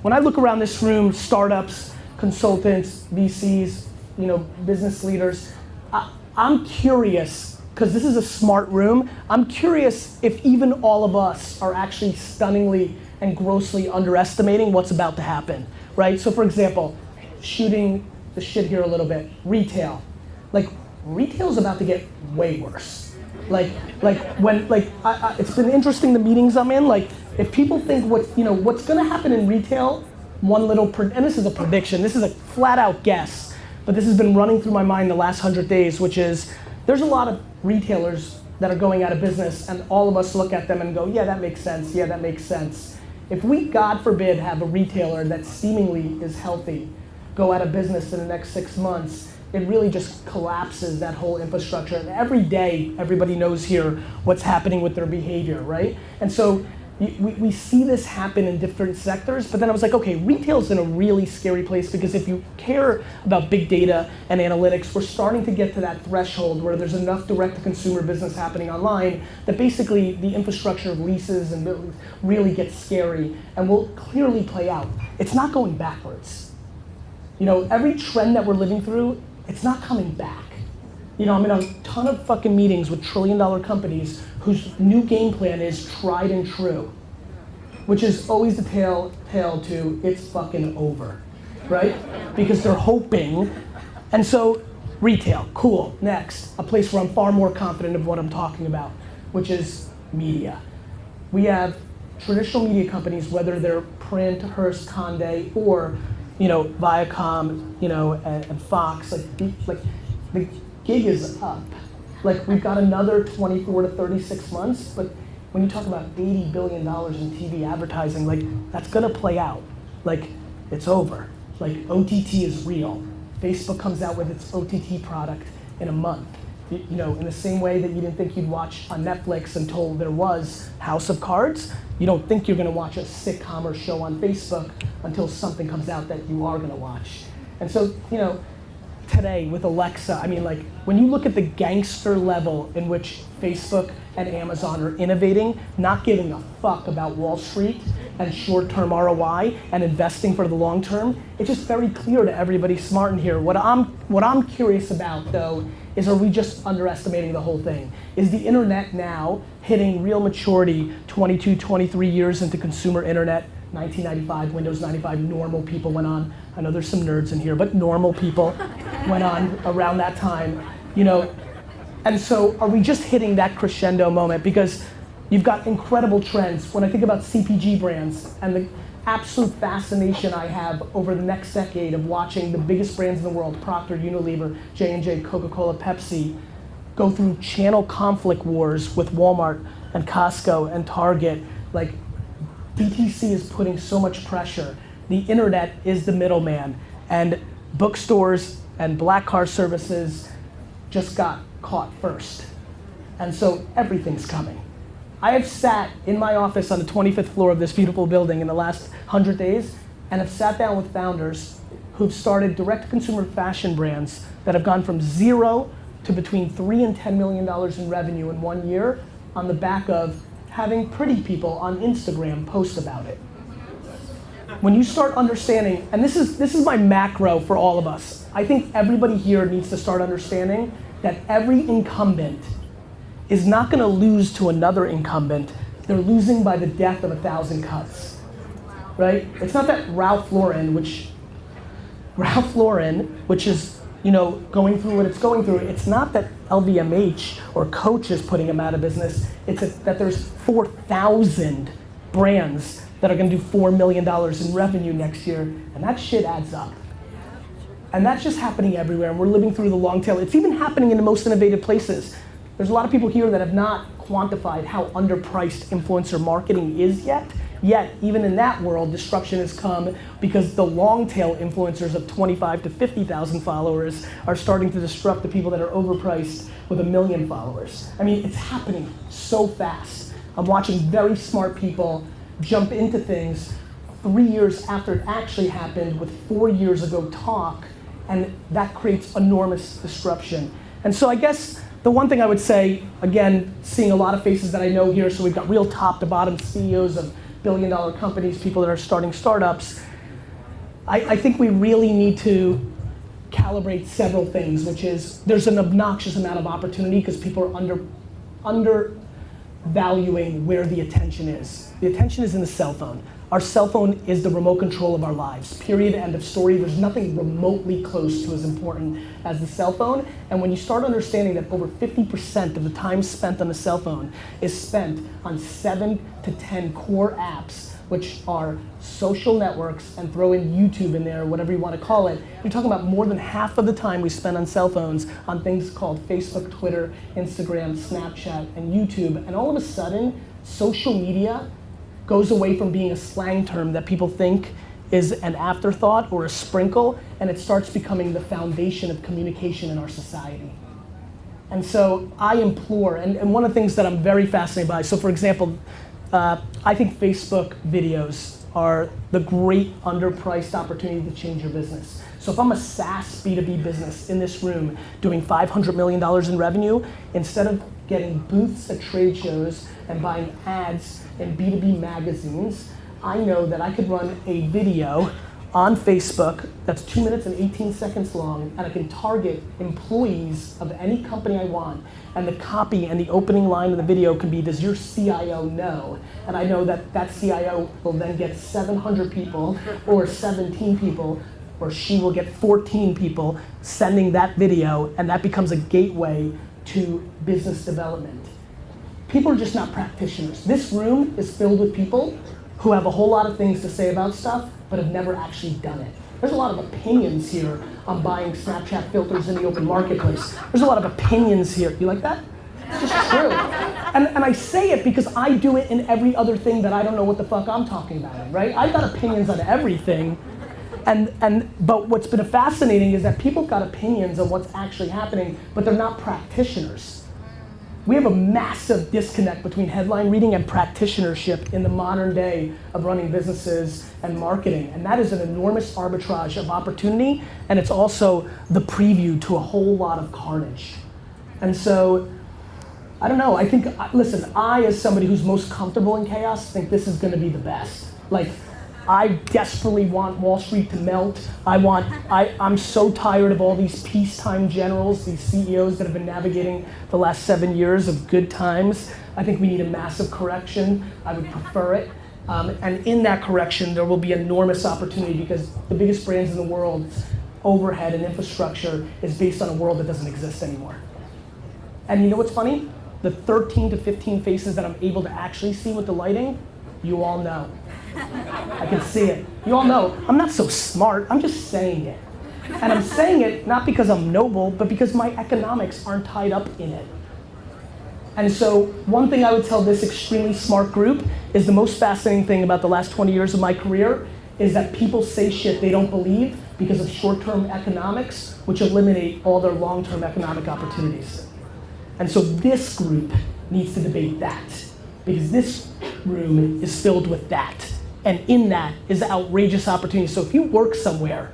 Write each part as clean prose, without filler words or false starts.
When I look around this room, startups, consultants, VCs, business leaders, I'm curious, because this is a smart room, I'm curious if even all of us are actually stunningly and grossly underestimating what's about to happen, right? So for example, shooting the shit here a little bit, retail. Retail's about to get way worse. It's been interesting the meetings I'm in, if people think what's gonna happen in retail, and this is a prediction, this is a flat out guess, but this has been running through my mind the last 100 days, which is, there's a lot of retailers that are going out of business and all of us look at them and go, yeah, that makes sense, yeah, that makes sense. If we, God forbid, have a retailer that seemingly is healthy go out of business in the next 6 months, it really just collapses that whole infrastructure. And every day, everybody knows here what's happening with their behavior, right? And so we see this happen in different sectors, but then I was like, okay, retail's in a really scary place because if you care about big data and analytics, we're starting to get to that threshold where there's enough direct-to-consumer business happening online that basically the infrastructure of leases and really gets scary and will clearly play out. It's not going backwards. Every trend that we're living through, it's not coming back. I'm in a ton of fucking meetings with trillion-dollar companies whose new game plan is tried and true, which is always the tale to it's fucking over, right? Because they're hoping. And so retail, cool. Next, a place where I'm far more confident of what I'm talking about, which is media. We have traditional media companies, whether they're print, Hearst, Condé, or Viacom, and Fox, the gig is up. We've got another 24 to 36 months, but when you talk about $80 billion in TV advertising, that's gonna play out. It's over. OTT is real. Facebook comes out with its OTT product in a month. In the same way that you didn't think you'd watch on Netflix until there was House of Cards, you don't think you're gonna watch a sitcom or show on Facebook until something comes out that you are gonna watch. And so, today with Alexa, when you look at the gangster level in which Facebook and Amazon are innovating, not giving a fuck about Wall Street and short-term ROI and investing for the long term, it's just very clear to everybody smart in here. What I'm curious about though is, are we just underestimating the whole thing? Is the internet now hitting real maturity 22, 23 years into consumer internet? 1995, Windows 95, normal people went on. I know there's some nerds in here, but normal people went on around that time, And so are we just hitting that crescendo moment? Because you've got incredible trends. When I think about CPG brands and the absolute fascination I have over the next decade of watching the biggest brands in the world, Procter, Unilever, J&J, Coca-Cola, Pepsi, go through channel conflict wars with Walmart and Costco and Target, DTC is putting so much pressure. The internet is the middleman, and bookstores and black car services just got caught first. And so everything's coming. I have sat in my office on the 25th floor of this beautiful building in the last 100 days and have sat down with founders who've started direct-to-consumer fashion brands that have gone from 0 to between $3 and $10 million in revenue in 1 year on the back of having pretty people on Instagram post about it. When you start understanding, and this is my macro for all of us, I think everybody here needs to start understanding that every incumbent is not gonna lose to another incumbent, they're losing by the death of 1,000 cuts, right? It's not that Ralph Lauren, which is going through what it's going through, it's not that LVMH or Coach is putting them out of business, it's that there's 4,000 brands that are gonna do $4 million in revenue next year, and that shit adds up. And that's just happening everywhere, and we're living through the long tail. It's even happening in the most innovative places. There's a lot of people here that have not quantified how underpriced influencer marketing is yet. Yet, even in that world, disruption has come because the long tail influencers of 25 to 50,000 followers are starting to disrupt the people that are overpriced with 1 million followers. It's happening so fast. I'm watching very smart people jump into things 3 years after it actually happened with 4 years ago talk, and that creates enormous disruption. And so I guess the one thing I would say, again, seeing a lot of faces that I know here, so we've got real top to bottom CEOs of billion-dollar companies, people that are starting startups, I think we really need to calibrate several things, which is there's an obnoxious amount of opportunity because people are undervaluing where the attention is. The attention is in the cell phone. Our cell phone is the remote control of our lives. Period, end of story. There's nothing remotely close to as important as the cell phone. And when you start understanding that over 50% of the time spent on the cell phone is spent on 7 to 10 core apps, which are social networks, and throw in YouTube in there, whatever you want to call it, you're talking about more than half of the time we spend on cell phones on things called Facebook, Twitter, Instagram, Snapchat, and YouTube. And all of a sudden, social media goes away from being a slang term that people think is an afterthought or a sprinkle, and it starts becoming the foundation of communication in our society. And so I implore, and one of the things that I'm very fascinated by, so for example, I think Facebook videos are the great underpriced opportunity to change your business. So if I'm a SaaS B2B business in this room doing $500 million in revenue, instead of getting booths at trade shows and buying ads in B2B magazines, I know that I could run a video on Facebook that's 2 minutes and 18 seconds long, and I can target employees of any company I want. And the copy and the opening line of the video can be, does your CIO know? And I know that that CIO will then get 700 people or 17 people, or she will get 14 people sending that video, and that becomes a gateway to business development. People are just not practitioners. This room is filled with people who have a whole lot of things to say about stuff, but have never actually done it. There's a lot of opinions here on buying Snapchat filters in the open marketplace. There's a lot of opinions here. You like that? It's just true. And I say it because I do it in every other thing that I don't know what the fuck I'm talking about in, right? I've got opinions on everything. But what's been fascinating is that people have got opinions on what's actually happening, but they're not practitioners. We have a massive disconnect between headline reading and practitionership in the modern day of running businesses and marketing. And that is an enormous arbitrage of opportunity, and it's also the preview to a whole lot of carnage. And so, I don't know, I think, listen, I as somebody who's most comfortable in chaos think this is gonna be the best. Like, I desperately want Wall Street to melt. I'm so tired of all these peacetime generals, these CEOs that have been navigating the last 7 years of good times. I think we need a massive correction. I would prefer it. And in that correction, there will be enormous opportunity because the biggest brands in the world's overhead and infrastructure is based on a world that doesn't exist anymore. And you know what's funny? The 13 to 15 faces that I'm able to actually see with the lighting, you all know. I can see it. You all know, I'm not so smart, I'm just saying it. And I'm saying it not because I'm noble, but because my economics aren't tied up in it. And so one thing I would tell this extremely smart group is the most fascinating thing about the last 20 years of my career is that people say shit they don't believe because of short-term economics, which eliminate all their long-term economic opportunities. And so this group needs to debate that because this room is filled with that. And in that is outrageous opportunity. So if you work somewhere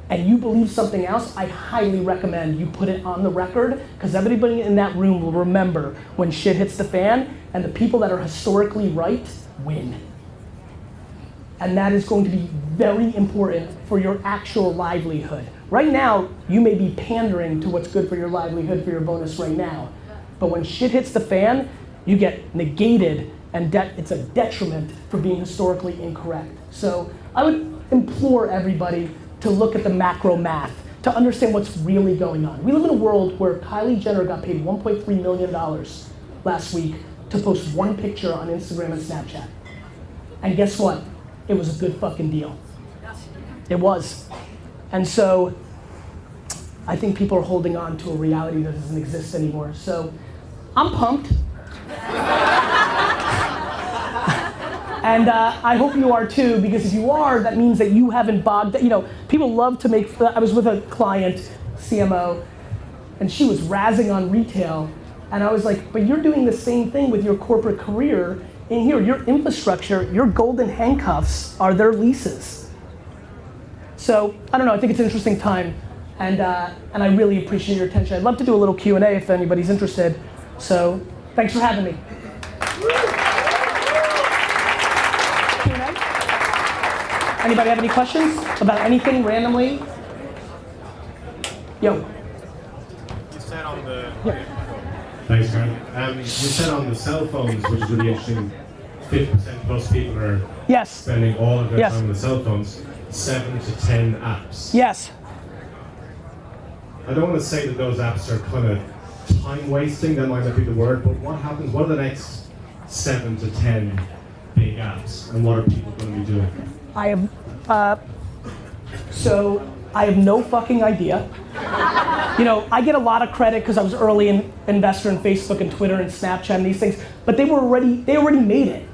and you believe something else, I highly recommend you put it on the record because everybody in that room will remember when shit hits the fan and the people that are historically right win. And that is going to be very important for your actual livelihood. Right now, you may be pandering to what's good for your livelihood for your bonus right now. But when shit hits the fan, you get negated and it's a detriment for being historically incorrect. So I would implore everybody to look at the macro math, to understand what's really going on. We live in a world where Kylie Jenner got paid $1.3 million last week to post one picture on Instagram and Snapchat. And guess what? It was a good fucking deal. It was. And so I think people are holding on to a reality that doesn't exist anymore. So I'm pumped. And I hope you are too, because if you are, that means that you haven't bogged, people love to make, I was with a client, CMO, and she was razzing on retail, and I was like, but you're doing the same thing with your corporate career in here, your infrastructure, your golden handcuffs are their leases. So, I don't know, I think it's an interesting time, and I really appreciate your attention. I'd love to do a little Q&A if anybody's interested, so thanks for having me. Anybody have any questions about anything randomly? Yo. You said on the... Yeah. Thanks, Karen. You said on the cell phones, which is really interesting, 50% plus people are Yes. spending all of their Yes. time on the cell phones, 7 to 10 apps. Yes. I don't want to say that those apps are kind of time wasting, that might not be the word, but what happens, what are the next 7 to 10 big apps, and what are people going to be doing? I have no fucking idea. You know, I get a lot of credit because I was early investor in Facebook and Twitter and Snapchat and these things, but they already made it.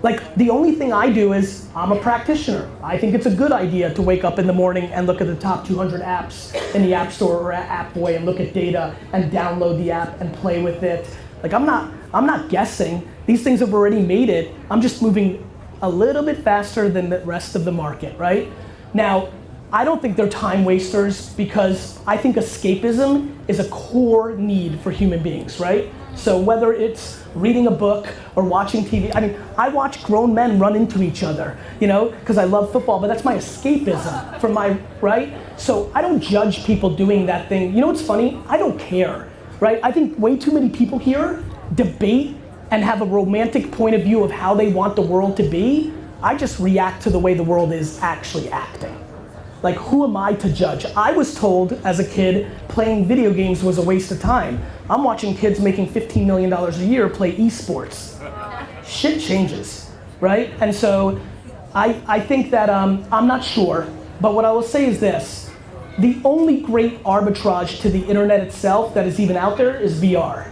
Like, the only thing I do is, I'm a practitioner. I think it's a good idea to wake up in the morning and look at the top 200 apps in the App Store or at Appboy and look at data and download the app and play with it. Like, I'm not guessing. These things have already made it. I'm just moving a little bit faster than the rest of the market, right? Now, I don't think they're time wasters because I think escapism is a core need for human beings, right? So whether it's reading a book or watching TV, I mean, I watch grown men run into each other, you know, because I love football, but that's my escapism from my, right? So I don't judge people doing that thing. You know what's funny? I don't care, right? I think way too many people here debate and have a romantic point of view of how they want the world to be. I just react to the way the world is actually acting. Like, who am I to judge? I was told as a kid playing video games was a waste of time. I'm watching kids making $15 million a year play esports. Shit changes, right? And so I think that, I'm not sure, but what I will say is this. The only great arbitrage to the internet itself that is even out there is VR.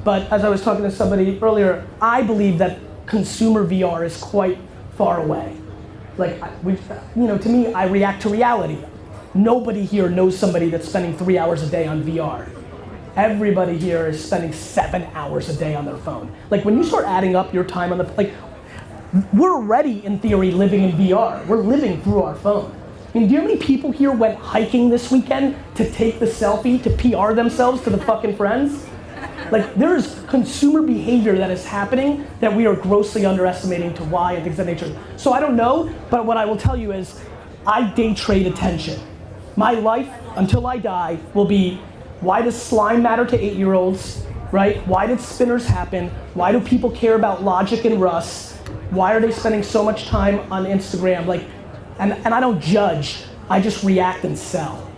But as I was talking to somebody earlier, I believe that consumer VR is quite far away. Like, to me, I react to reality. Nobody here knows somebody that's spending 3 hours a day on VR. Everybody here is spending 7 hours a day on their phone. Like, when you start adding up your time on the, like, we're already, in theory, living in VR. We're living through our phone. I mean, do you know how many people here went hiking this weekend to take the selfie, to PR themselves to the fucking friends? Like, there's consumer behavior that is happening that we are grossly underestimating to why and things of that nature. So I don't know, but what I will tell you is, I day trade attention. My life, until I die, will be, why does slime matter to 8-year-olds, right? Why did spinners happen? Why do people care about logic and Russ? Why are they spending so much time on Instagram? Like, and I don't judge, I just react and sell.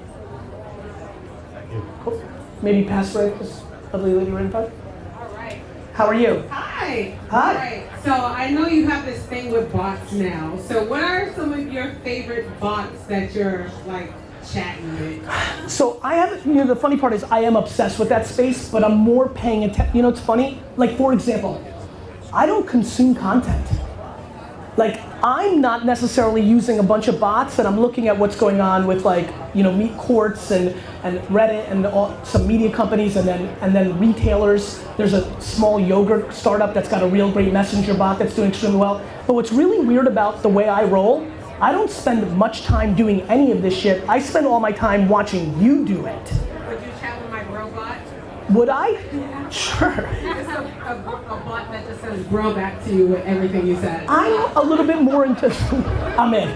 Thank you. Cool. Maybe pass right, this lovely lady right in front. All right. How are you? Hi. Hi. All right. So I know you have this thing with bots now. So what are some of your favorite bots that you're like chatting with? So I have, the funny part is I am obsessed with that space, but I'm more paying attention. You know what's funny? Like, for example, I don't consume content. Like, I'm not necessarily using a bunch of bots, and I'm looking at what's going on with, like, meat courts and Reddit and some media companies and then retailers. There's a small yogurt startup that's got a real great messenger bot that's doing extremely well. But what's really weird about the way I roll, I don't spend much time doing any of this shit. I spend all my time watching you do it. Would you chat with my bro bot? Would I? Yeah. Sure. It's a bot that just says bro back to you with everything you said. I'm a little bit more into, I'm in.